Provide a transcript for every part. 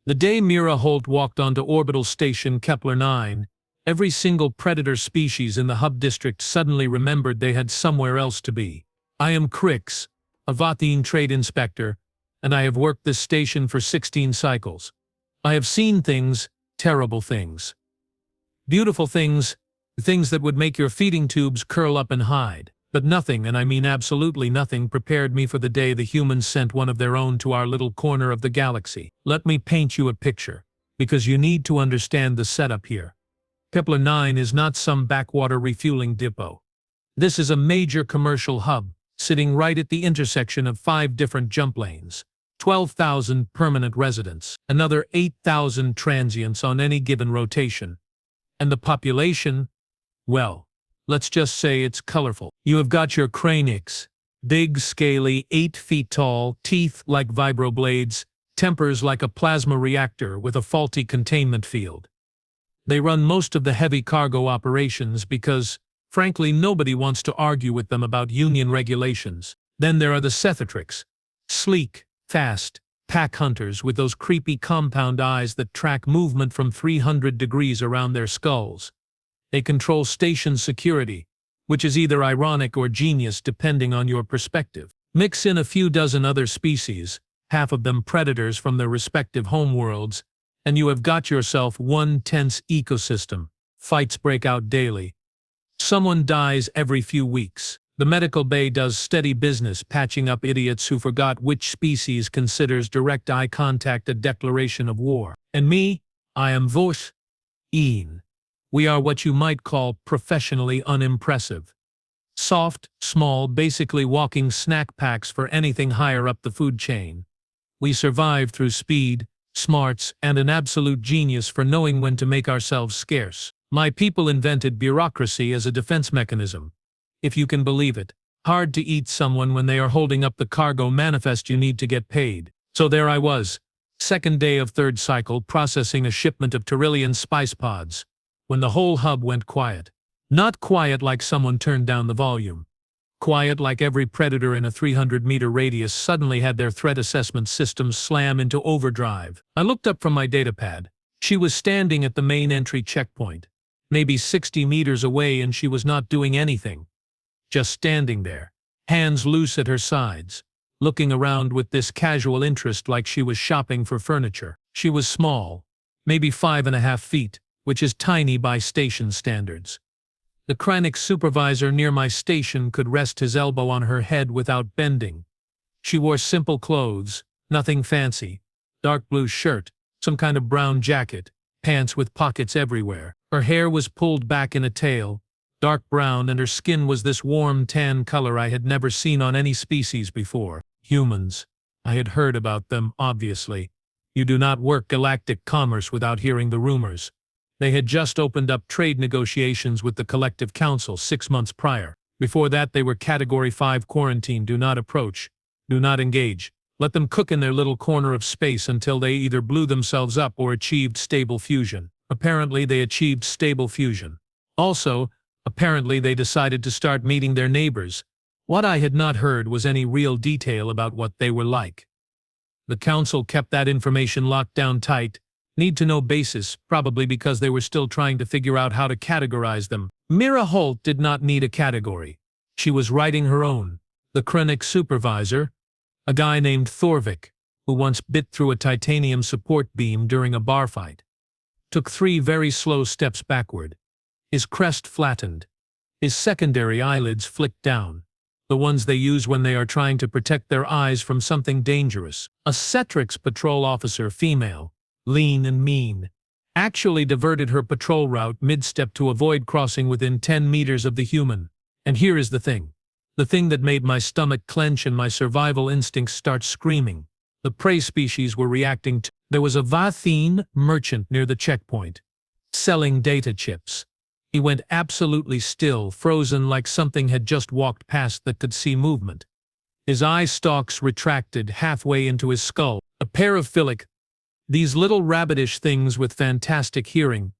The day Mira Holt walked onto Orbital Station Kepler-9, every single predator species in the hub district suddenly remembered they had somewhere else to be. I am Qrix, a Vathine trade inspector, and I have worked this station for 16 cycles. I have seen things, terrible things. Beautiful things, things that would make your feeding tubes curl up and hide. But nothing, and I mean absolutely nothing, prepared me for the day the humans sent one of their own to our little corner of the galaxy. Let me paint you a picture, because you need to understand the setup here. Kepler-9 is not some backwater refueling depot. This is a major commercial hub, sitting right at the intersection of 5 different jump lanes, 12,000 permanent residents, another 8,000 transients on any given rotation. And the population, well, let's just say it's colorful. You have got your Qrix, big, scaly, 8 feet tall, teeth like vibroblades, tempers like a plasma reactor with a faulty containment field. They run most of the heavy cargo operations because, frankly, nobody wants to argue with them about union regulations. Then there are the Sethatrix, sleek, fast, pack hunters with those creepy compound eyes that track movement from 300 degrees around their skulls. They control station security, which is either ironic or genius depending on your perspective. Mix in a few dozen other species, half of them predators from their respective homeworlds, and you have got yourself one tense ecosystem. Fights break out daily. Someone dies every few weeks. The medical bay does steady business patching up idiots who forgot which species considers direct eye contact a declaration of war. And me, I am Vosh Ian. We are what you might call professionally unimpressive. Soft, small, basically walking snack packs for anything higher up the food chain. We survive through speed, smarts, and an absolute genius for knowing when to make ourselves scarce. My people invented bureaucracy as a defense mechanism. If you can believe it, hard to eat someone when they are holding up the cargo manifest you need to get paid. So there I was, second day of third cycle, processing a shipment of Tyrillian spice pods, when the whole hub went quiet. Not quiet like someone turned down the volume. Quiet like every predator in a 300-meter radius suddenly had their threat assessment systems slam into overdrive. I looked up from my datapad. She was standing at the main entry checkpoint, maybe 60 meters away, and she was not doing anything. Just standing there, hands loose at her sides, looking around with this casual interest like she was shopping for furniture. She was small, maybe 5.5 feet, which is tiny by station standards. The Qrix supervisor near my station could rest his elbow on her head without bending. She wore simple clothes, nothing fancy, dark blue shirt, some kind of brown jacket, pants with pockets everywhere. Her hair was pulled back in a tail, dark brown, and her skin was this warm tan color I had never seen on any species before. Humans. I had heard about them, obviously. You do not work galactic commerce without hearing the rumors. They had just opened up trade negotiations with the Collective Council 6 months prior. Before that, they were Category 5 quarantine: do not approach, do not engage. Let them cook in their little corner of space until they either blew themselves up or achieved stable fusion. Apparently, they achieved stable fusion. Also, apparently they decided to start meeting their neighbors. What I had not heard was any real detail about what they were like. The Council kept that information locked down tight. Need-to-know basis, probably because they were still trying to figure out how to categorize them. Mira Holt did not need a category. She was writing her own. The Qrix supervisor, a guy named Thorvik, who once bit through a titanium support beam during a bar fight, took 3 very slow steps backward. His crest flattened. His secondary eyelids flicked down, the ones they use when they are trying to protect their eyes from something dangerous. A Sethatrix patrol officer, female, lean and mean, actually diverted her patrol route mid-step to avoid crossing within 10 meters of the human. And here is the thing that made my stomach clench and my survival instincts start screaming. The prey species were reacting to. There was a Vathine merchant near the checkpoint, selling data chips. He went absolutely still, frozen like something had just walked past that could see movement. His eye stalks retracted halfway into his skull. A pair of Philic, these little rabbitish things with fantastic hearing,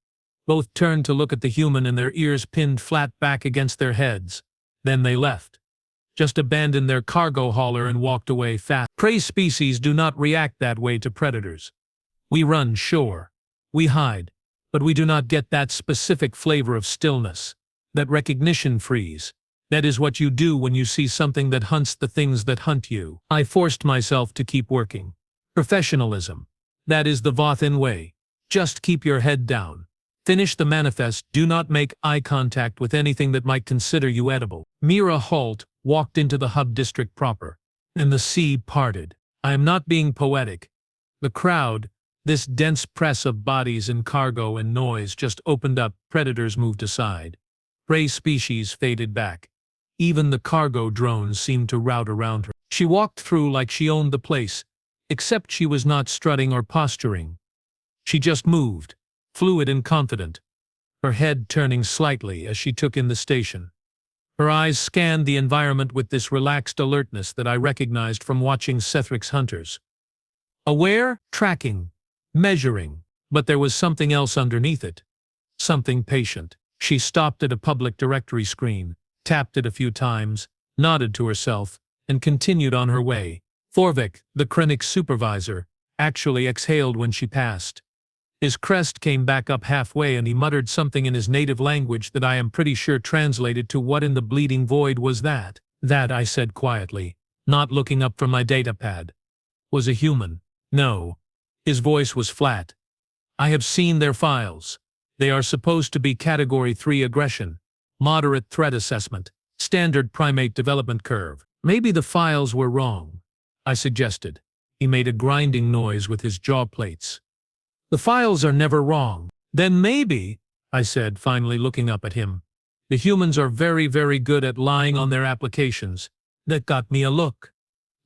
both turned to look at the human and their ears pinned flat back against their heads. Then they left. Just abandoned their cargo hauler and walked away fast. Prey species do not react that way to predators. We run, sure. We hide. But we do not get that specific flavor of stillness, that recognition freeze. That is what you do when you see something that hunts the things that hunt you. I forced myself to keep working. Professionalism. That is the Vothin way. Just keep your head down. Finish the manifest, do not make eye contact with anything that might consider you edible. Mira Holt walked into the hub district proper, and the sea parted. I am not being poetic. The crowd, this dense press of bodies and cargo and noise, just opened up. Predators moved aside. Prey species faded back. Even the cargo drones seemed to rout around her. She walked through like she owned the place, except she was not strutting or posturing. She just moved, fluid and confident, her head turning slightly as she took in the station. Her eyes scanned the environment with this relaxed alertness that I recognized from watching Qrix hunters. Aware, tracking, measuring, but there was something else underneath it. Something patient. She stopped at a public directory screen, tapped it a few times, nodded to herself, and continued on her way. Thorvik, the Qrix supervisor, actually exhaled when she passed. His crest came back up halfway and he muttered something in his native language that I am pretty sure translated to "what in the bleeding void was that?" That, I said quietly, not looking up from my datapad. Was a human. No. His voice was flat. I have seen their files. They are supposed to be Category 3 aggression, moderate threat assessment, standard primate development curve. Maybe the files were wrong, I suggested. He made a grinding noise with his jaw plates. The files are never wrong. Then maybe, I said, finally looking up at him. The humans are very, very good at lying on their applications. That got me a look.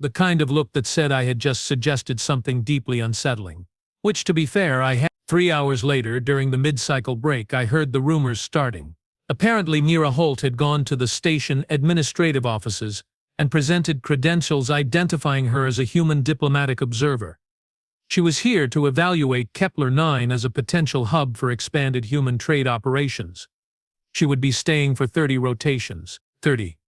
The kind of look that said I had just suggested something deeply unsettling. Which, to be fair, I had. 3 hours later, during the mid-cycle break, I heard the rumors starting. Apparently Mira Holt had gone to the station administrative offices and presented credentials identifying her as a human diplomatic observer. She was here to evaluate Kepler-9 as a potential hub for expanded human trade operations. She would be staying for 30 rotations. 30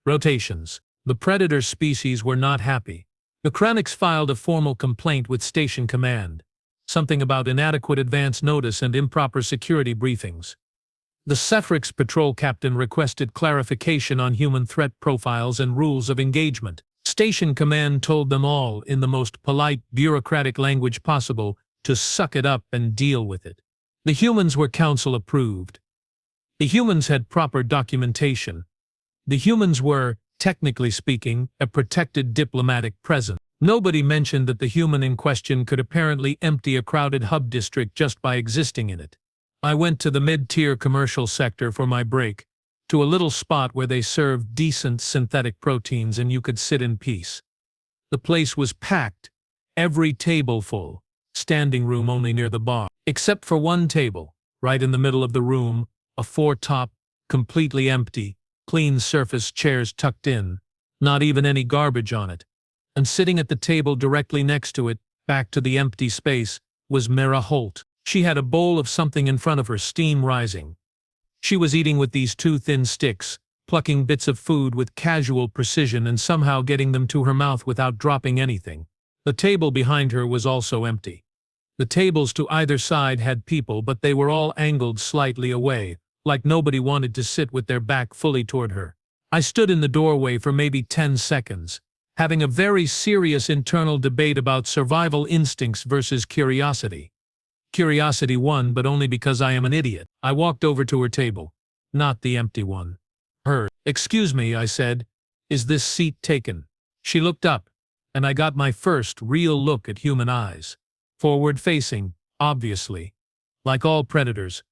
rotations. The predator species were not happy. The Qrix filed a formal complaint with Station Command. Something about inadequate advance notice and improper security briefings. The Qrix patrol captain requested clarification on human threat profiles and rules of engagement. Station Command told them all, in the most polite, bureaucratic language possible, to suck it up and deal with it. The humans were council approved. The humans had proper documentation. The humans were, technically speaking, a protected diplomatic presence. Nobody mentioned that the human in question could apparently empty a crowded hub district just by existing in it. I went to the mid-tier commercial sector for my break, to a little spot where they served decent synthetic proteins and you could sit in peace. The place was packed, every table full, standing room only near the bar. Except for one table, right in the middle of the room, a four-top, completely empty, clean surface chairs tucked in, not even any garbage on it. And sitting at the table directly next to it, back to the empty space, was Mira Holt. She had a bowl of something in front of her, steam rising. She was eating with these two thin sticks, plucking bits of food with casual precision and somehow getting them to her mouth without dropping anything. The table behind her was also empty. The tables to either side had people, but they were all angled slightly away, like nobody wanted to sit with their back fully toward her. I stood in the doorway for maybe 10 seconds, having a very serious internal debate about survival instincts versus curiosity. Curiosity won, but only because I am an idiot. I walked over to her table, not the empty one. Her. "Excuse me," I said, "is this seat taken?" She looked up, and I got my first real look at human eyes. Forward-facing, obviously, like all predators.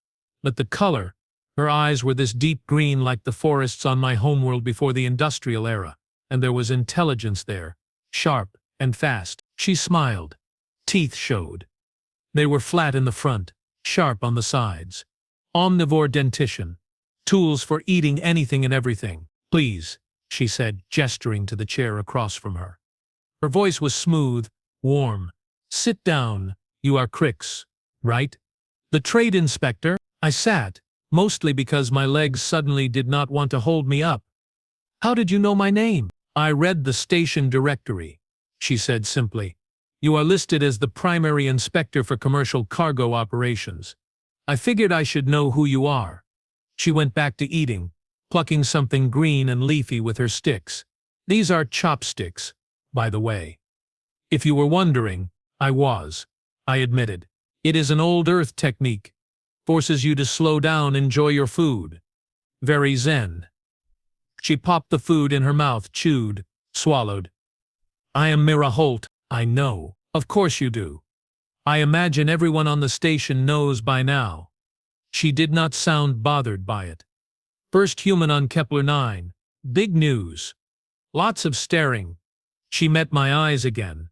But the color, her eyes were this deep green like the forests on my homeworld before the industrial era, and there was intelligence there, sharp and fast. She smiled. Teeth showed. They were flat in the front, sharp on the sides. Omnivore dentition. Tools for eating anything and everything. "Please," she said, gesturing to the chair across from her. Her voice was smooth, warm. "Sit down. You are Qrix, right?" "The trade inspector." I sat, mostly because my legs suddenly did not want to hold me up. "How did you know my name?" "I read the station directory," she said simply. You are listed as the primary inspector for commercial cargo operations. I figured I should know who you are." She went back to eating, plucking something green and leafy with her sticks. "These are chopsticks, by the way. If you were wondering, I admitted. It is an old Earth technique. Forces you to slow down, enjoy your food. Very zen." She popped the food in her mouth, chewed, swallowed. "I am Mira Holt." "I know. Of course you do. I imagine everyone on the station knows by now." She did not sound bothered by it. "First human on Kepler-9. Big news. Lots of staring." She met my eyes again.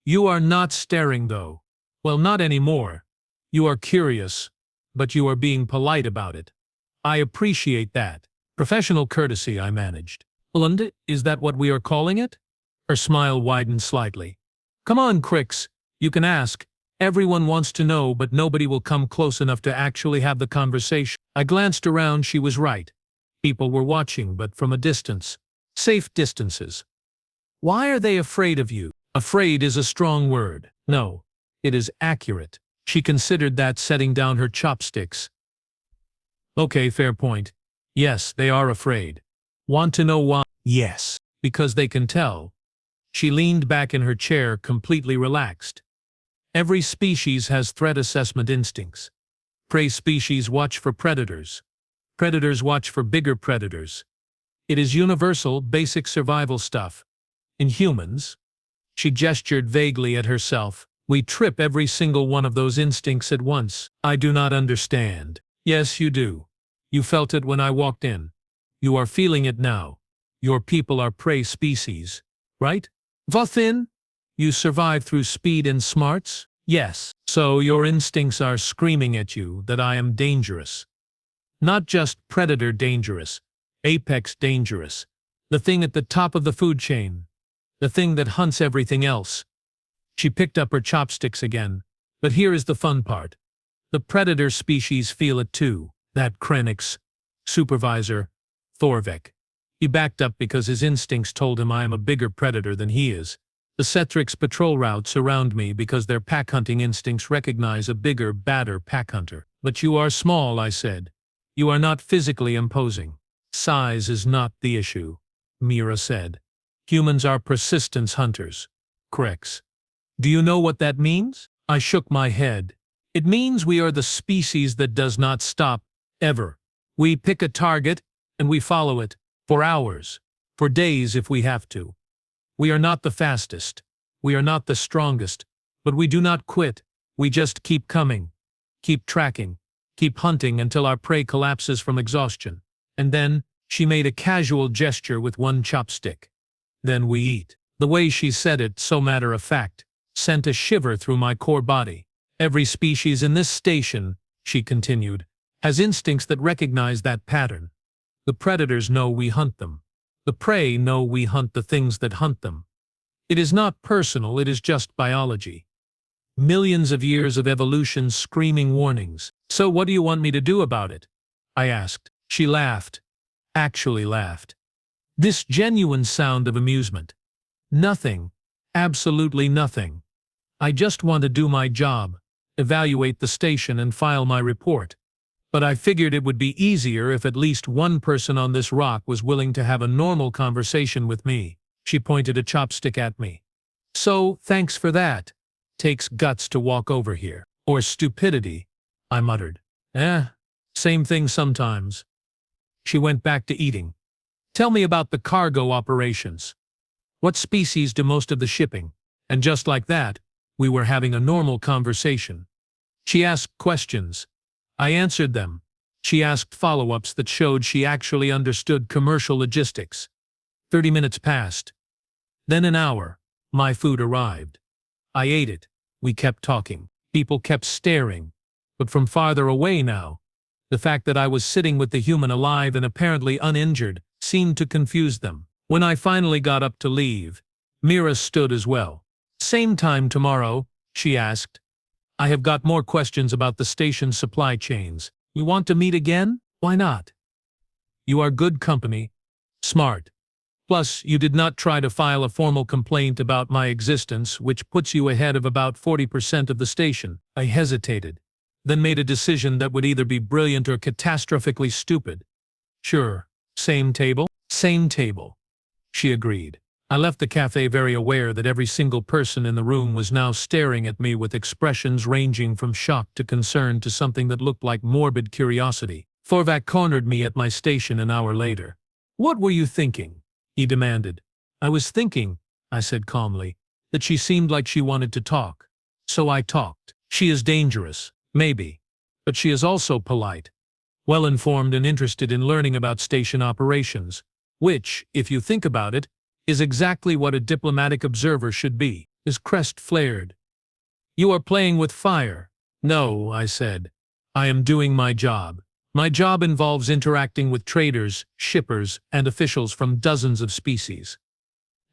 "You are not staring, though. Well, not anymore. You are curious, but you are being polite about it. I appreciate that. Professional courtesy," I managed. "And is that what we are calling it?" Her smile widened slightly. "Come on, Qrix. You can ask. Everyone wants to know, but nobody will come close enough to actually have the conversation." I glanced around. She was right. People were watching, but from a distance. Safe distances. "Why are they afraid of you?" "Afraid is a strong word. No, it is accurate." She considered that, setting down her chopsticks. "Okay, fair point. Yes, they are afraid. Want to know why?" "Yes, because they can tell." She leaned back in her chair, completely relaxed. "Every species has threat assessment instincts. Prey species watch for predators. Predators watch for bigger predators. It is universal, basic survival stuff. In humans," she gestured vaguely at herself, "we trip every single one of those instincts at once." "I do not understand." "Yes, you do. You felt it when I walked in. You are feeling it now. Your people are prey species, right? Vathin? You survive through speed and smarts? Yes. So your instincts are screaming at you that I am dangerous. Not just predator dangerous, apex dangerous. The thing at the top of the food chain. The thing that hunts everything else." She picked up her chopsticks again. "But here is the fun part. The predator species feel it too. That Qrix supervisor, Thorvek. He backed up because his instincts told him I am a bigger predator than he is. The Cetrix patrol routes surround me because their pack-hunting instincts recognize a bigger, badder pack-hunter." "But you are small," I said. "You are not physically imposing." "Size is not the issue," Mira said. "Humans are persistence hunters. Qrix. Do you know what that means?" I shook my head. "It means we are the species that does not stop, ever. We pick a target, and we follow it. For hours. For days if we have to. We are not the fastest. We are not the strongest. But we do not quit. We just keep coming. Keep tracking. Keep hunting until our prey collapses from exhaustion. And then," she made a casual gesture with one chopstick. "Then we eat." The way she said it, so matter of fact, sent a shiver through my core body. "Every species in this station," she continued, "has instincts that recognize that pattern. The predators know we hunt them. The prey know we hunt the things that hunt them. It is not personal, it is just biology. Millions of years of evolution screaming warnings. So what do you want me to do about it?" I asked. She laughed. Actually laughed. This genuine sound of amusement. "Nothing. Absolutely nothing. I just want to do my job, evaluate the station and file my report. But I figured it would be easier if at least one person on this rock was willing to have a normal conversation with me." She pointed a chopstick at me. "So, thanks for that. Takes guts to walk over here." "Or stupidity," I muttered. Same thing sometimes." She went back to eating. "Tell me about the cargo operations. What species do most of the shipping?" And just like that, we were having a normal conversation. She asked questions. I answered them. She asked follow-ups that showed she actually understood commercial logistics. 30 minutes passed. Then an hour. My food arrived. I ate it. We kept talking. People kept staring. But from farther away now. The fact that I was sitting with the human alive and apparently uninjured seemed to confuse them. When I finally got up to leave, Mira stood as well. "Same time tomorrow?" she asked. "I have got more questions about the station's supply chains. You want to meet again? Why not? You are good company. Smart. Plus, you did not try to file a formal complaint about my existence, which puts you ahead of about 40% of the station. I hesitated, then made a decision that would either be brilliant or catastrophically stupid. Sure. Same table? Same table, she agreed. I left the cafe very aware that every single person in the room was now staring at me with expressions ranging from shock to concern to something that looked like morbid curiosity. Forvac cornered me at my station an hour later. "What were you thinking?" he demanded. "I was thinking," I said calmly, "that she seemed like she wanted to talk. So I talked. She is dangerous, maybe, but she is also polite, well-informed and interested in learning about station operations, which, if you think about it, is exactly what a diplomatic observer should be." His crest flared. "You are playing with fire." "No," I said. "I am doing my job. My job involves interacting with traders, shippers, and officials from dozens of species.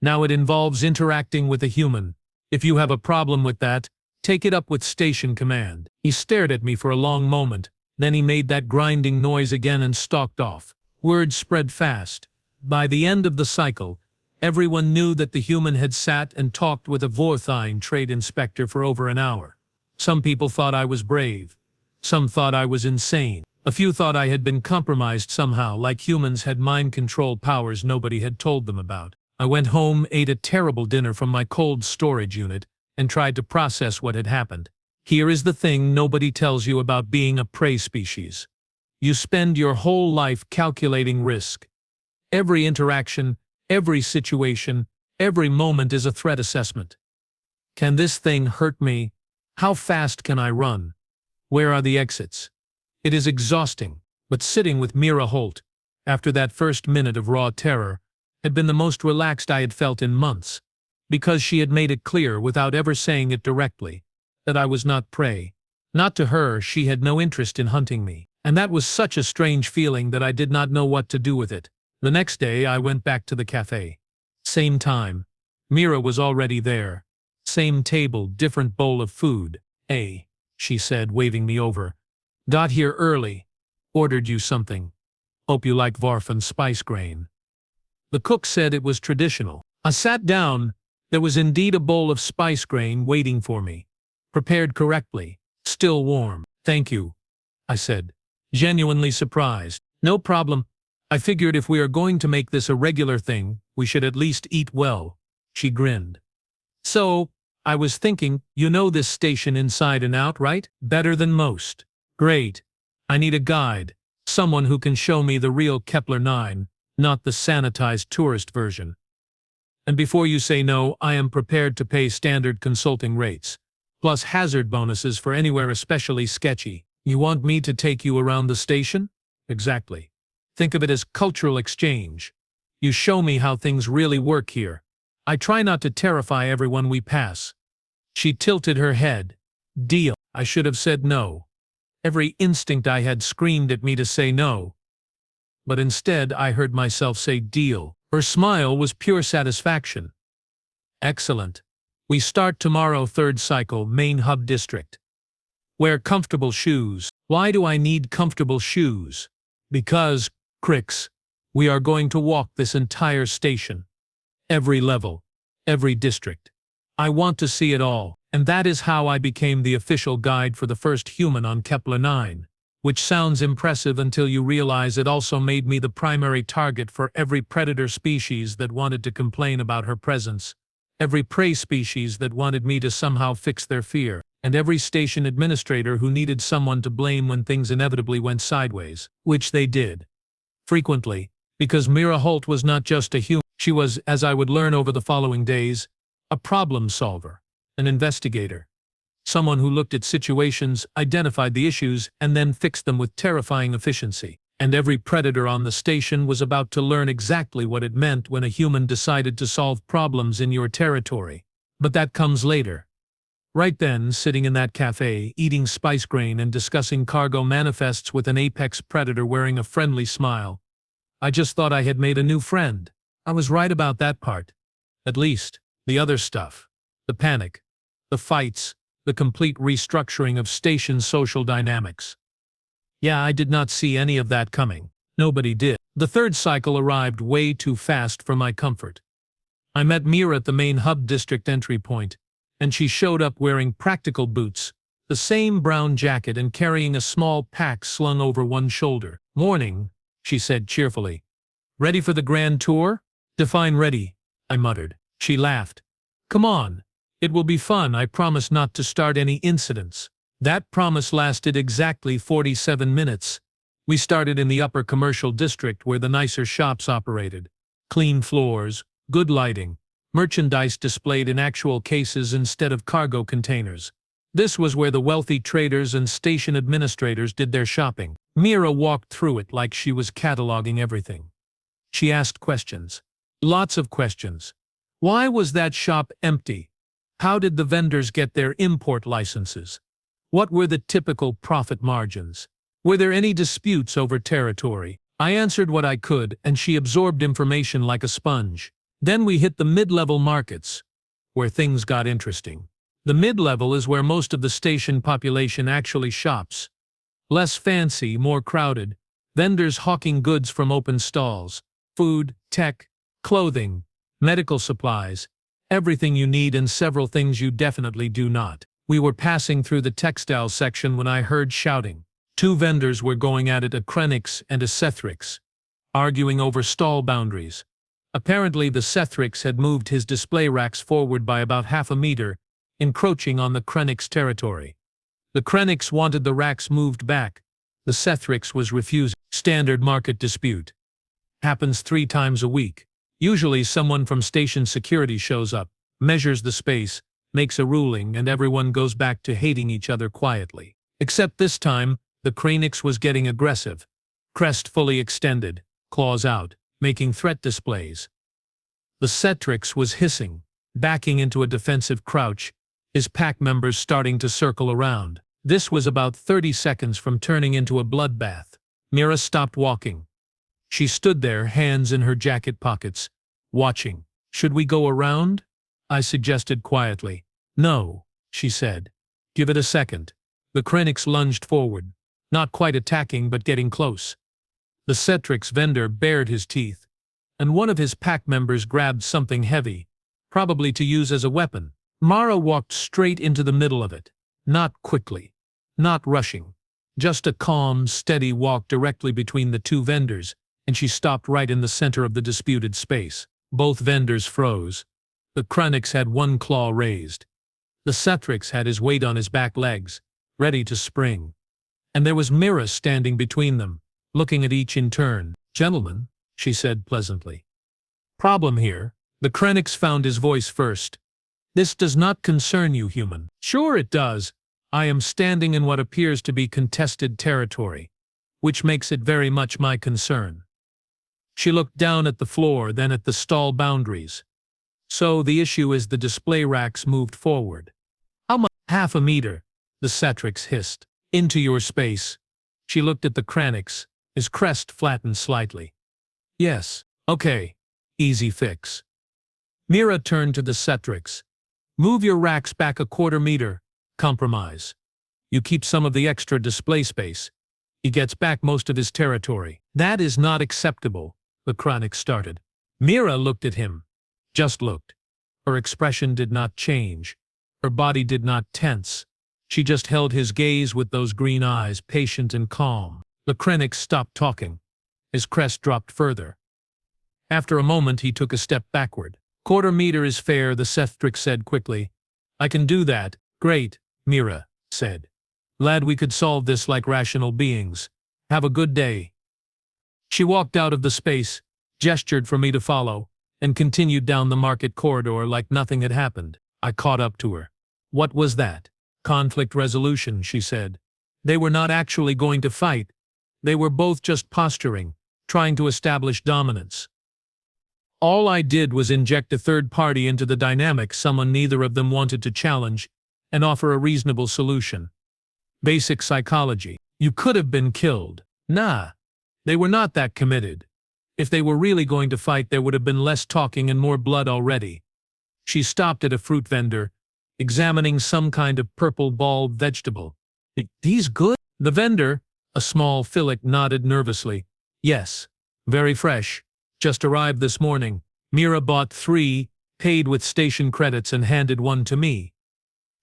Now it involves interacting with a human. If you have a problem with that, take it up with Station Command." He stared at me for a long moment, then he made that grinding noise again and stalked off. Word spread fast. By the end of the cycle, everyone knew that the human had sat and talked with a Vorthine trade inspector for over an hour. Some people thought I was brave. Some thought I was insane. A few thought I had been compromised somehow, like humans had mind control powers nobody had told them about. I went home, ate a terrible dinner from my cold storage unit, and tried to process what had happened. Here is the thing nobody tells you about being a prey species. You spend your whole life calculating risk. Every interaction, every situation, every moment is a threat assessment. Can this thing hurt me? How fast can I run? Where are the exits? It is exhausting, but sitting with Mira Holt, after that first minute of raw terror, had been the most relaxed I had felt in months, because she had made it clear, without ever saying it directly, that I was not prey. Not to her, she had no interest in hunting me, and that was such a strange feeling that I did not know what to do with it. The next day I went back to the cafe. Same time. Mira was already there. Same table, different bowl of food. "Hey," she said, waving me over. "Got here early. Ordered you something. Hope you like Varfen spice grain." The cook said it was traditional. I sat down. There was indeed a bowl of spice grain waiting for me. Prepared correctly. Still warm. "Thank you," I said, genuinely surprised. "No problem. I figured if we are going to make this a regular thing, we should at least eat well." She grinned. "So, I was thinking, you know this station inside and out, right? Better than most." "Great. I need a guide. Someone who can show me the real Kepler-9, not the sanitized tourist version. And before you say no, I am prepared to pay standard consulting rates, plus hazard bonuses for anywhere especially sketchy." "You want me to take you around the station?" "Exactly. Think of it as cultural exchange. You show me how things really work here. I try not to terrify everyone we pass." She tilted her head. "Deal." I should have said no. Every instinct I had screamed at me to say no. But instead I heard myself say deal. Her smile was pure satisfaction. "Excellent. We start tomorrow, third cycle, main hub district. Wear comfortable shoes." "Why do I need comfortable shoes?" "Because, Qrix, we are going to walk this entire station. Every level, every district. I want to see it all." And that is how I became the official guide for the first human on Kepler-9, which sounds impressive until you realize it also made me the primary target for every predator species that wanted to complain about her presence, every prey species that wanted me to somehow fix their fear, and every station administrator who needed someone to blame when things inevitably went sideways, which they did. Frequently, because Mira Holt was not just a human, she was, as I would learn over the following days, a problem solver. An investigator. Someone who looked at situations, identified the issues, and then fixed them with terrifying efficiency. And every predator on the station was about to learn exactly what it meant when a human decided to solve problems in your territory. But that comes later. Right then, sitting in that cafe, eating spice grain and discussing cargo manifests with an apex predator wearing a friendly smile, I just thought I had made a new friend. I was right about that part. At least, the other stuff. The panic. The fights, the complete restructuring of station social dynamics. Yeah, I did not see any of that coming. Nobody did. The third cycle arrived way too fast for my comfort. I met Mira at the main hub district entry point, and she showed up wearing practical boots, the same brown jacket, and carrying a small pack slung over one shoulder. "Morning," she said cheerfully. "Ready for the grand tour?" "Define ready," I muttered. She laughed. "Come on. It will be fun. I promise not to start any incidents." That promise lasted exactly 47 minutes. We started in the upper commercial district where the nicer shops operated. Clean floors, good lighting, merchandise displayed in actual cases instead of cargo containers. This was where the wealthy traders and station administrators did their shopping. Mira walked through it like she was cataloging everything. She asked questions. Lots of questions. Why was that shop empty? How did the vendors get their import licenses? What were the typical profit margins? Were there any disputes over territory? I answered what I could, and she absorbed information like a sponge. Then we hit the mid-level markets, where things got interesting. The mid-level is where most of the station population actually shops. Less fancy, more crowded. Vendors hawking goods from open stalls. Food, tech, clothing, medical supplies. Everything you need and several things you definitely do not. We were passing through the textile section when I heard shouting. Two vendors were going at it, a Qrix and a Qrix, arguing over stall boundaries. Apparently the Qrix had moved his display racks forward by about half a meter, encroaching on the Qrix territory. The Qrix wanted the racks moved back. The Qrix was refusing. Standard market dispute. Happens 3 times a week. Usually someone from station security shows up, measures the space, makes a ruling, and everyone goes back to hating each other quietly. Except this time, the Qrix was getting aggressive. Crest fully extended, claws out, making threat displays. The Qrix was hissing, backing into a defensive crouch, his pack members starting to circle around. This was about 30 seconds from turning into a bloodbath. Mira stopped walking. She stood there, hands in her jacket pockets, watching. "Should we go around?" I suggested quietly. "No," she said. "Give it a second." The Qrix lunged forward, not quite attacking but getting close. The Qrix vendor bared his teeth, and one of his pack members grabbed something heavy, probably to use as a weapon. Mara walked straight into the middle of it, not quickly, not rushing, just a calm, steady walk directly between the two vendors, and she stopped right in the center of the disputed space. Both vendors froze. The Qrix had one claw raised. The Qrix had his weight on his back legs, ready to spring. And there was Mira standing between them, looking at each in turn. "Gentlemen," she said pleasantly. "Problem here." The Qrix found his voice first. "This does not concern you, human." "Sure it does. I am standing in what appears to be contested territory, which makes it very much my concern." She looked down at the floor, then at the stall boundaries. "So the issue is the display racks moved forward." "How much?" "Half a meter," the Qrix hissed. "Into your space." She looked at the Qrix, his crest flattened slightly. "Yes. Okay. Easy fix." Mira turned to the Qrix. "Move your racks back a quarter meter. Compromise. You keep some of the extra display space. He gets back most of his territory." "That is not acceptable," the Qrix started. Mira looked at him. Just looked. Her expression did not change. Her body did not tense. She just held his gaze with those green eyes, patient and calm. The Qrix stopped talking. His crest dropped further. After a moment he took a step backward. "Quarter meter is fair," the Qrix said quickly. "I can do that." "Great," Mira said. "Glad we could solve this like rational beings. Have a good day." She walked out of the space, gestured for me to follow, and continued down the market corridor like nothing had happened. I caught up to her. "What was that?" "Conflict resolution," she said. "They were not actually going to fight. They were both just posturing, trying to establish dominance. All I did was inject a third party into the dynamic, someone neither of them wanted to challenge, and offer a reasonable solution. Basic psychology. You could have been killed." "Nah. They were not that committed. If they were really going to fight, there would have been less talking and more blood already." She stopped at a fruit vendor, examining some kind of purple ball vegetable. "These good?" The vendor, a small Philic, nodded nervously. Yes. Very fresh. Just arrived this morning. Mira bought 3, paid with station credits and handed one to me.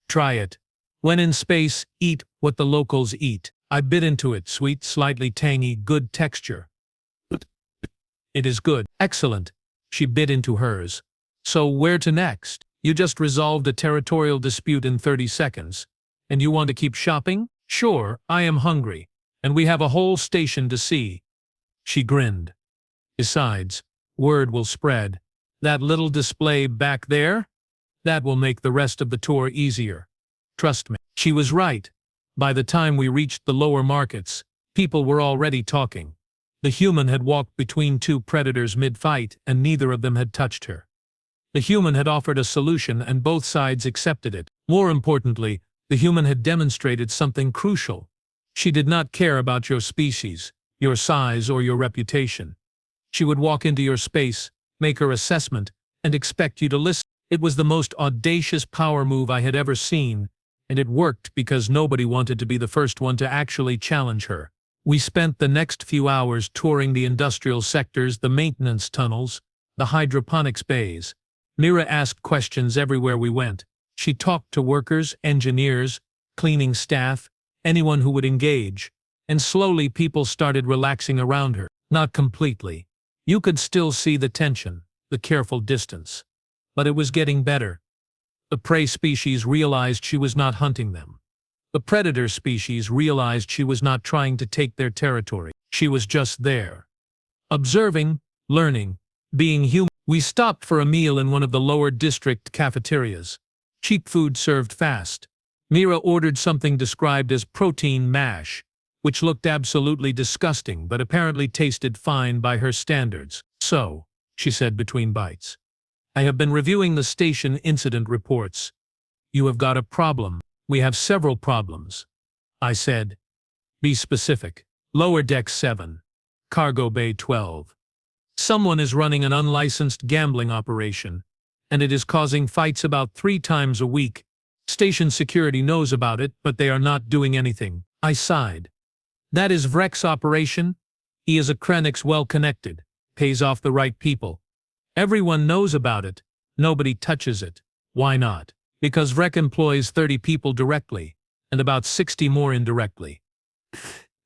Try it. When in space, eat what the locals eat. I bit into it. Sweet, slightly tangy, good texture. It is good. Excellent. She bit into hers. So where to next? You just resolved a territorial dispute in 30 seconds. And you want to keep shopping? Sure, I am hungry. And we have a whole station to see. She grinned. Besides, word will spread. That little display back there? That will make the rest of the tour easier. Trust me. She was right. By the time we reached the lower markets, people were already talking. The human had walked between 2 predators mid-fight, and neither of them had touched her. The human had offered a solution, and both sides accepted it. More importantly, the human had demonstrated something crucial. She did not care about your species, your size, or your reputation. She would walk into your space, make her assessment, and expect you to listen. It was the most audacious power move I had ever seen, and it worked because nobody wanted to be the first one to actually challenge her. We spent the next few hours touring the industrial sectors, the maintenance tunnels, the hydroponics bays. Mira asked questions everywhere we went. She talked to workers, engineers, cleaning staff, anyone who would engage, and slowly people started relaxing around her. Not completely. You could still see the tension, the careful distance. But it was getting better. The prey species realized she was not hunting them. The predator species realized she was not trying to take their territory. She was just there. Observing, learning, being human. We stopped for a meal in one of the lower district cafeterias. Cheap food served fast. Mira ordered something described as protein mash, which looked absolutely disgusting but apparently tasted fine by her standards. So, she said between bites, I have been reviewing the station incident reports. You have got a problem. We have several problems. I said. Be specific. Lower Deck 7. Cargo Bay 12. Someone is running an unlicensed gambling operation, and it is causing fights about 3 times a week. Station security knows about it, but they are not doing anything. I sighed. That is Vrek's operation. He is a Qrix well-connected, pays off the right people. Everyone knows about it. Nobody touches it. Why not? Because Vrek employs 30 people directly, and about 60 more indirectly.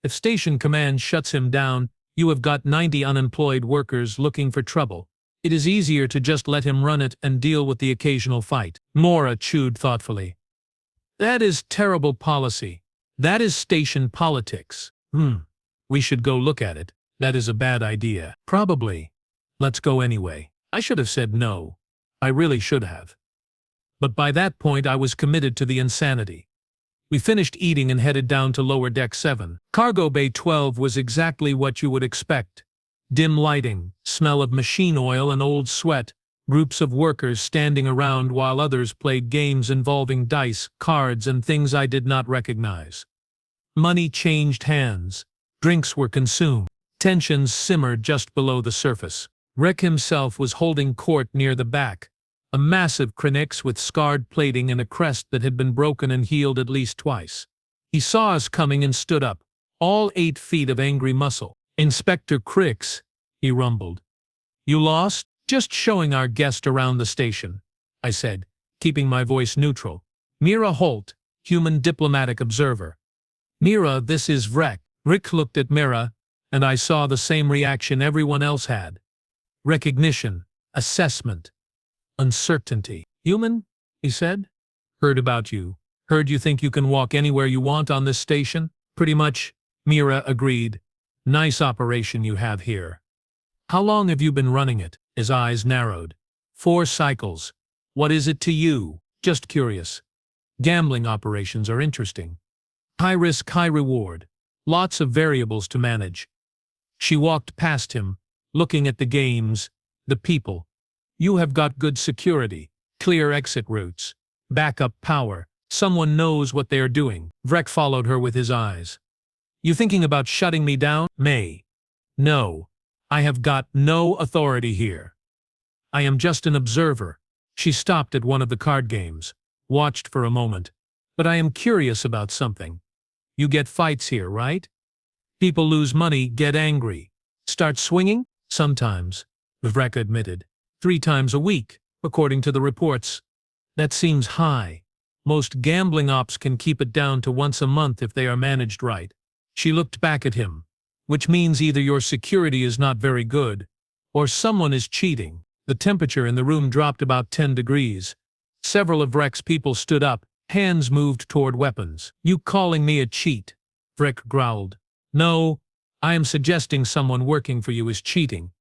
If Station Command shuts him down, you have got 90 unemployed workers looking for trouble. It is easier to just let him run it and deal with the occasional fight. Mora chewed thoughtfully. That is terrible policy. That is station politics. We should go look at it. That is a bad idea. Probably. Let's go anyway. I should have said no. I really should have. But by that point I was committed to the insanity. We finished eating and headed down to Lower Deck 7. Cargo Bay 12 was exactly what you would expect. Dim lighting, smell of machine oil and old sweat, groups of workers standing around while others played games involving dice, cards, and things I did not recognize. Money changed hands. Drinks were consumed. Tensions simmered just below the surface. Vrek himself was holding court near the back. A massive Qrix with scarred plating and a crest that had been broken and healed at least twice. He saw us coming and stood up, all 8 feet of angry muscle. Inspector Qrix, he rumbled. You lost? Just showing our guest around the station, I said, keeping my voice neutral. Mira Holt, human diplomatic observer. Mira, this is Vrek. Rick looked at Mira, and I saw the same reaction everyone else had. Recognition, assessment, uncertainty. Human, he said. Heard about you. Heard you think you can walk anywhere you want on this station? Pretty much, Mira agreed. Nice operation you have here. How long have you been running it? His eyes narrowed. 4 cycles. What is it to you? Just curious. Gambling operations are interesting. High risk, high reward. Lots of variables to manage. She walked past him, looking at the games, the people. You have got good security, clear exit routes, backup power. Someone knows what they are doing. Vrek followed her with his eyes. You thinking about shutting me down? May. No. I have got no authority here. I am just an observer. She stopped at one of the card games, watched for a moment. But I am curious about something. You get fights here, right? People lose money, get angry. Start swinging? Sometimes, Vrek admitted. 3 times a week, according to the reports. That seems high. Most gambling ops can keep it down to once a month if they are managed right. She looked back at him. Which means either your security is not very good, or someone is cheating. The temperature in the room dropped about 10 degrees. Several of Vrek's people stood up, hands moved toward weapons. You calling me a cheat? Vrek growled. No, I am suggesting someone working for you is cheating,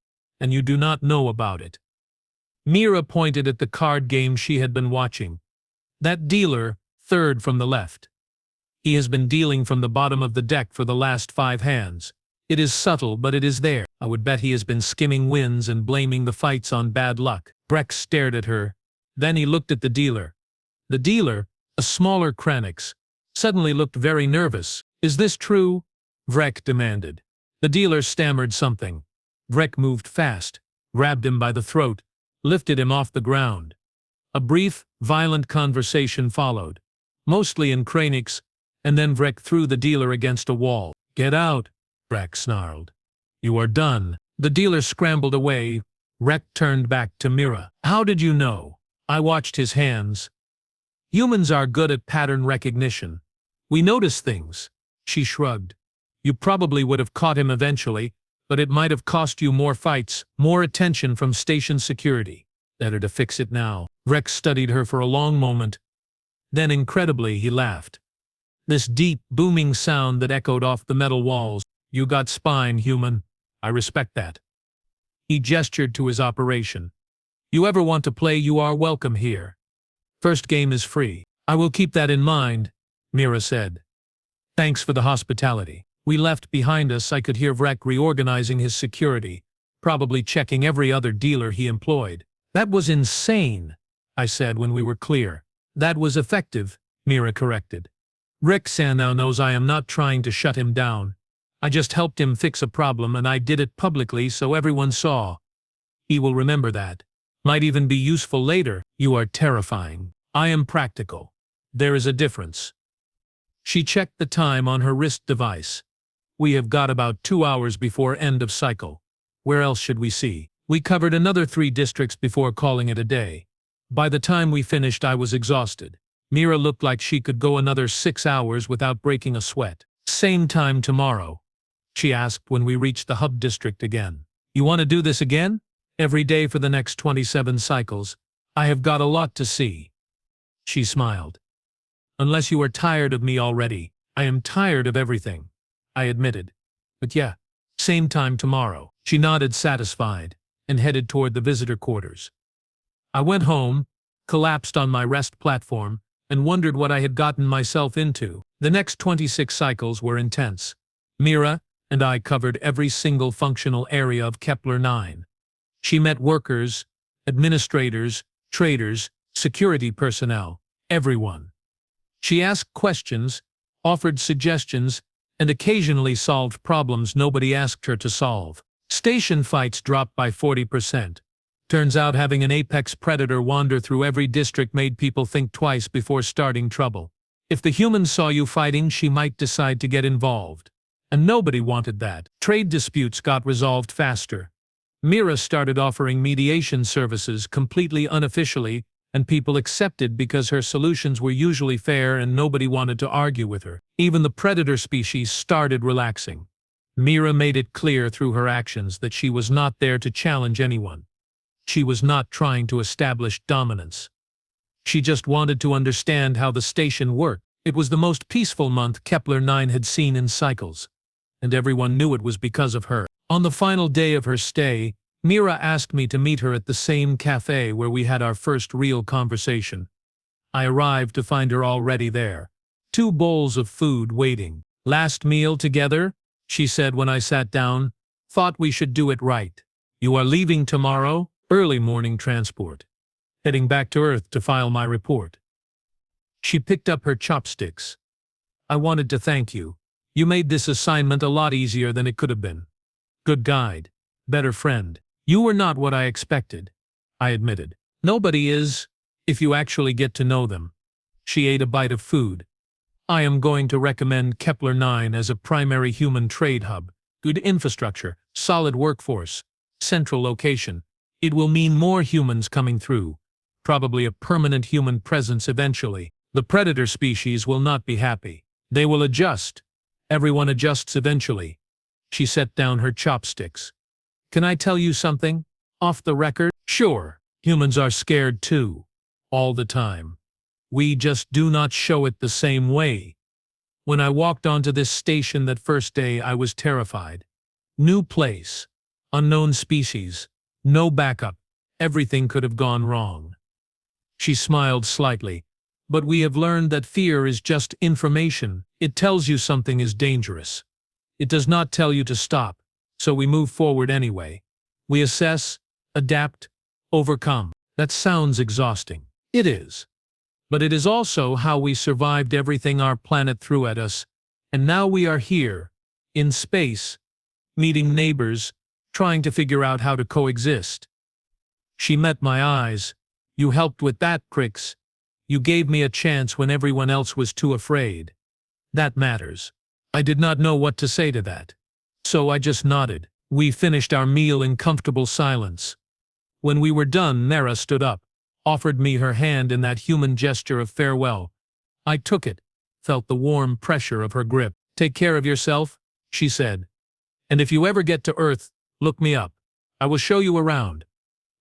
and you do not know about it. Mira pointed at the card game she had been watching. That dealer, third from the left. He has been dealing from the bottom of the deck for the last 5 hands. It is subtle, but it is there. I would bet he has been skimming wins and blaming the fights on bad luck. Vrek stared at her. Then he looked at the dealer. The dealer, a smaller Qrix, suddenly looked very nervous. Is this true? Vrek demanded. The dealer stammered something. Vrek moved fast, grabbed him by the throat, lifted him off the ground. A brief, violent conversation followed, mostly in Qrix, and then Vrek threw the dealer against a wall. Get out, Vrek snarled. You are done. The dealer scrambled away. Vrek turned back to Mira. How did you know? I watched his hands. Humans are good at pattern recognition. We notice things. She shrugged. You probably would have caught him eventually, but it might have cost you more fights, more attention from station security. Better to fix it now. Vrek studied her for a long moment. Then incredibly he laughed. This deep, booming sound that echoed off the metal walls. You got spine, human. I respect that. He gestured to his operation. You ever want to play, you are welcome here. First game is free. I will keep that in mind, Mira said. Thanks for the hospitality. We left behind us. I could hear Vrek reorganizing his security, probably checking every other dealer he employed. That was insane, I said when we were clear. That was effective, Mira corrected. Vrek now knows I am not trying to shut him down. I just helped him fix a problem, and I did it publicly so everyone saw. He will remember that. Might even be useful later. You are terrifying. I am practical. There is a difference. She checked the time on her wrist device. We have got about 2 hours before end of cycle. Where else should we see? We covered another 3 districts before calling it a day. By the time we finished, I was exhausted. Mira looked like she could go another 6 hours without breaking a sweat. Same time tomorrow, she asked when we reached the hub district again. You want to do this again? Every day for the next 27 cycles. I have got a lot to see. She smiled. Unless you are tired of me already. I am tired of everything, I admitted. But yeah, same time tomorrow. She nodded satisfied and headed toward the visitor quarters. I went home, collapsed on my rest platform, and wondered what I had gotten myself into. The next 26 cycles were intense. Mira and I covered every single functional area of Kepler-9. She met workers, administrators, traders, security personnel, everyone. She asked questions, offered suggestions, and occasionally solved problems nobody asked her to solve. Station fights dropped by 40%. Turns out having an apex predator wander through every district made people think twice before starting trouble. If the humans saw you fighting, she might decide to get involved. And nobody wanted that. Trade disputes got resolved faster. Mira started offering mediation services completely unofficially, and people accepted because her solutions were usually fair and nobody wanted to argue with her. Even the predator species started relaxing. Mira made it clear through her actions that she was not there to challenge anyone. She was not trying to establish dominance. She just wanted to understand how the station worked. It was the most peaceful month Kepler-9 had seen in cycles, and everyone knew it was because of her. On the final day of her stay, Mira asked me to meet her at the same cafe where we had our first real conversation. I arrived to find her already there. 2 bowls of food waiting. Last meal together, she said when I sat down. Thought we should do it right. You are leaving tomorrow? Early morning transport. Heading back to Earth to file my report. She picked up her chopsticks. I wanted to thank you. You made this assignment a lot easier than it could have been. Good guide. Better friend. You were not what I expected, I admitted. Nobody is, if you actually get to know them. She ate a bite of food. I am going to recommend Kepler-9 as a primary human trade hub. Good infrastructure, solid workforce, central location. It will mean more humans coming through. Probably a permanent human presence eventually. The predator species will not be happy. They will adjust. Everyone adjusts eventually. She set down her chopsticks. Can I tell you something? Off the record? Sure. Humans are scared too. All the time. We just do not show it the same way. When I walked onto this station that first day, I was terrified. New place. Unknown species. No backup. Everything could have gone wrong. She smiled slightly. But we have learned that fear is just information. It tells you something is dangerous. It does not tell you to stop, so we move forward anyway. We assess, adapt, overcome. That sounds exhausting. It is. But it is also how we survived everything our planet threw at us, and now we are here, in space, meeting neighbors, trying to figure out how to coexist. She met my eyes. You helped with that, Qrix. You gave me a chance when everyone else was too afraid. That matters. I did not know what to say to that. So I just nodded. We finished our meal in comfortable silence. When we were done, Mira stood up, offered me her hand in that human gesture of farewell. I took it, felt the warm pressure of her grip. Take care of yourself, she said. And if you ever get to Earth, look me up. I will show you around.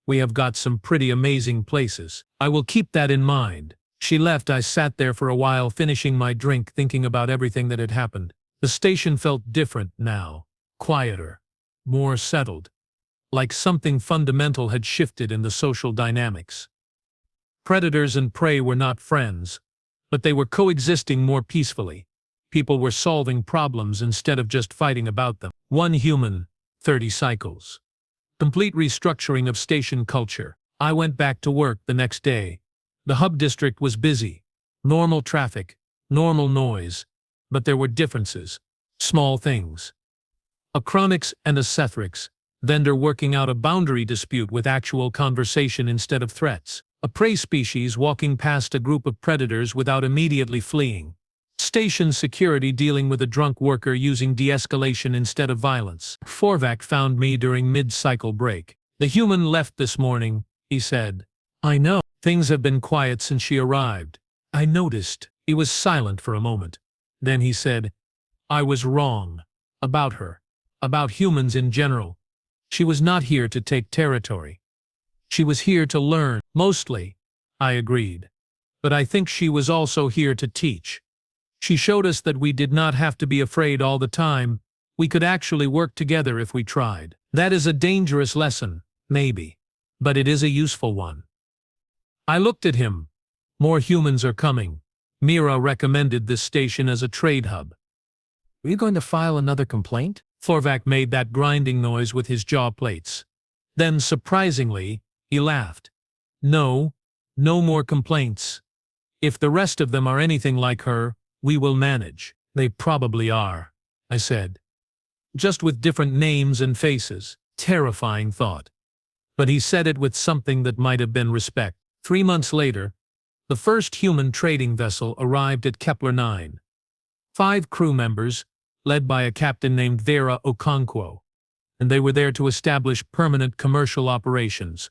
We have got some pretty amazing places. I will keep that in mind. She left. I sat there for a while, finishing my drink, thinking about everything that had happened. The station felt different now, quieter, more settled, like something fundamental had shifted in the social dynamics. Predators and prey were not friends, but they were coexisting more peacefully. People were solving problems instead of just fighting about them. 1 human, 30 cycles. Complete restructuring of station culture. I went back to work the next day. The hub district was busy. Normal traffic, normal noise, but there were differences. Small things. A Qrix and a Qrix, vendor working out a boundary dispute with actual conversation instead of threats. A prey species walking past a group of predators without immediately fleeing. Station security dealing with a drunk worker using de-escalation instead of violence. Forvac found me during mid-cycle break. The human left this morning, he said. I know. Things have been quiet since she arrived. I noticed. He was silent for a moment. Then he said, I was wrong. About her. About humans in general. She was not here to take territory. She was here to learn. Mostly, I agreed. But I think she was also here to teach. She showed us that we did not have to be afraid all the time. We could actually work together if we tried. That is a dangerous lesson, maybe. But it is a useful one. I looked at him. More humans are coming. Mira recommended this station as a trade hub. Are you going to file another complaint? Forvac made that grinding noise with his jaw plates. Then, surprisingly, he laughed. No, no more complaints. If the rest of them are anything like her, we will manage. They probably are, I said. Just with different names and faces. Terrifying thought. But he said it with something that might have been respect. 3 months later, the first human trading vessel arrived at Kepler-9. 5 crew members, led by a captain named Vera Okonkwo, and they were there to establish permanent commercial operations.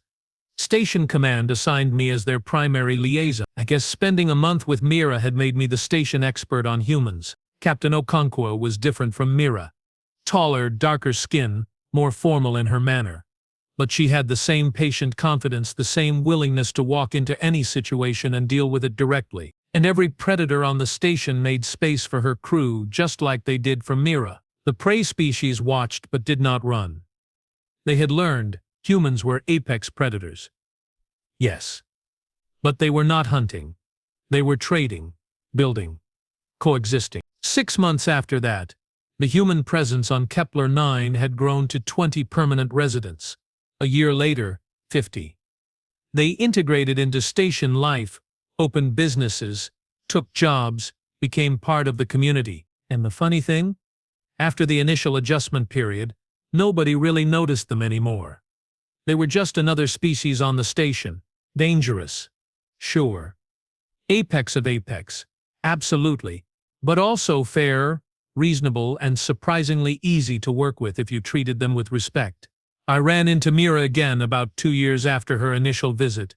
Station Command assigned me as their primary liaison. I guess spending a month with Mira had made me the station expert on humans. Captain Okonkwo was different from Mira. Taller, darker skin, more formal in her manner. But she had the same patient confidence, the same willingness to walk into any situation and deal with it directly. And every predator on the station made space for her crew, just like they did for Mira. The prey species watched but did not run. They had learned humans were apex predators. Yes. But they were not hunting. They were trading, building, coexisting. 6 months after that, the human presence on Kepler-9 had grown to 20 permanent residents. A year later, 50. They integrated into station life, opened businesses, took jobs, became part of the community. And the funny thing? After the initial adjustment period, nobody really noticed them anymore. They were just another species on the station. Dangerous. Sure. Apex of apex. Absolutely. But also fair, reasonable, and surprisingly easy to work with if you treated them with respect. I ran into Mira again about 2 years after her initial visit.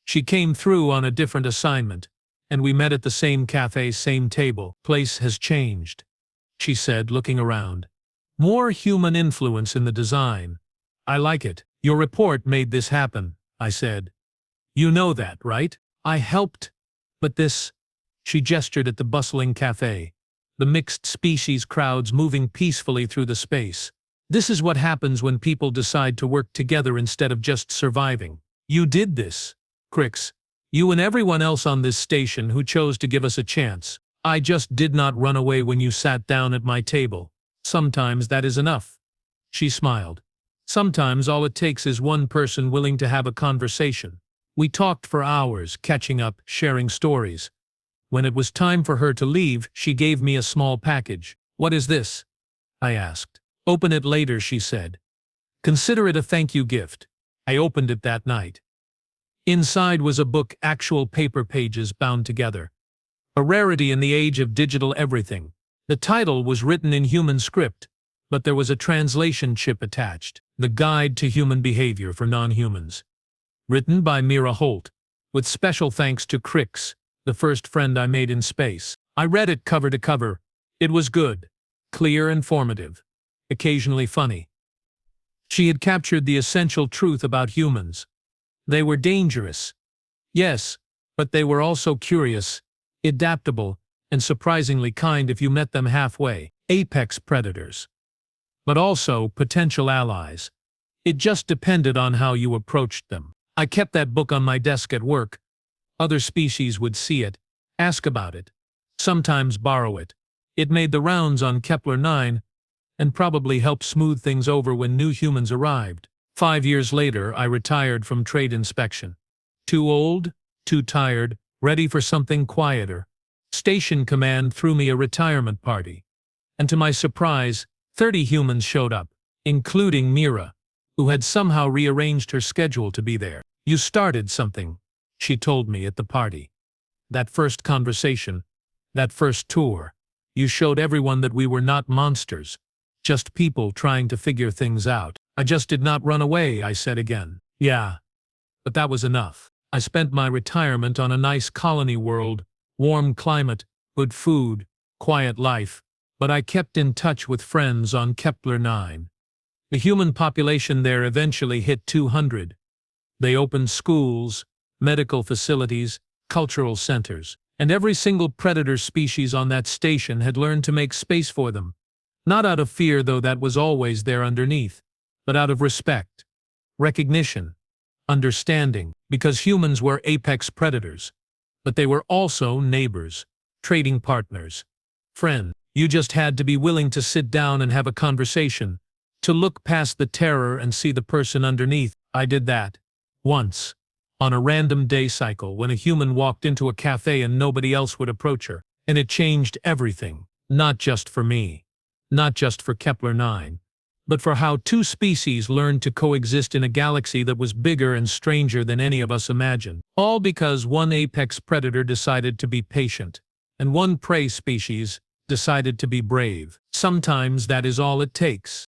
She came through on a different assignment, and we met at the same cafe, same table. Place has changed, she said, looking around. More human influence in the design. I like it. Your report made this happen, I said. You know that, right? I helped. But this… She gestured at the bustling cafe, the mixed species crowds moving peacefully through the space. This is what happens when people decide to work together instead of just surviving. You did this, Qrix. You and everyone else on this station who chose to give us a chance. I just did not run away when you sat down at my table. Sometimes that is enough. She smiled. Sometimes all it takes is one person willing to have a conversation. We talked for hours, catching up, sharing stories. When it was time for her to leave, she gave me a small package. What is this? I asked. Open it later, she said. Consider it a thank you gift. I opened it that night. Inside was a book, actual paper pages bound together. A rarity in the age of digital everything. The title was written in human script, but there was a translation chip attached. The Guide to Human Behavior for Non-Humans. Written by Mira Holt, with special thanks to Qrix, the first friend I made in space. I read it cover to cover. It was good, clear, informative, occasionally funny. She had captured the essential truth about humans. They were dangerous. Yes, but they were also curious, adaptable, and surprisingly kind if you met them halfway. Apex predators. But also potential allies. It just depended on how you approached them. I kept that book on my desk at work. Other species would see it, ask about it, sometimes borrow it. It made the rounds on Kepler-9, and probably helped smooth things over when new humans arrived. 5 years later, I retired from trade inspection. Too old, too tired, ready for something quieter. Station Command threw me a retirement party. And to my surprise, 30 humans showed up, including Mira, who had somehow rearranged her schedule to be there. You started something, she told me at the party. That first conversation, that first tour, you showed everyone that we were not monsters, just people trying to figure things out. I just did not run away, I said again. Yeah, but that was enough. I spent my retirement on a nice colony world, warm climate, good food, quiet life, but I kept in touch with friends on Kepler-9. The human population there eventually hit 200. They opened schools, medical facilities, cultural centers, and every single predator species on that station had learned to make space for them. Not out of fear, though that was always there underneath, but out of respect, recognition, understanding, because humans were apex predators. But they were also neighbors, trading partners, friends. You just had to be willing to sit down and have a conversation, to look past the terror and see the person underneath. I did that. Once. On a random day cycle when a human walked into a cafe and nobody else would approach her. And it changed everything. Not just for me. Not just for Kepler-9. But for how two species learned to coexist in a galaxy that was bigger and stranger than any of us imagined. All because one apex predator decided to be patient, and one prey species decided to be brave. Sometimes that is all it takes.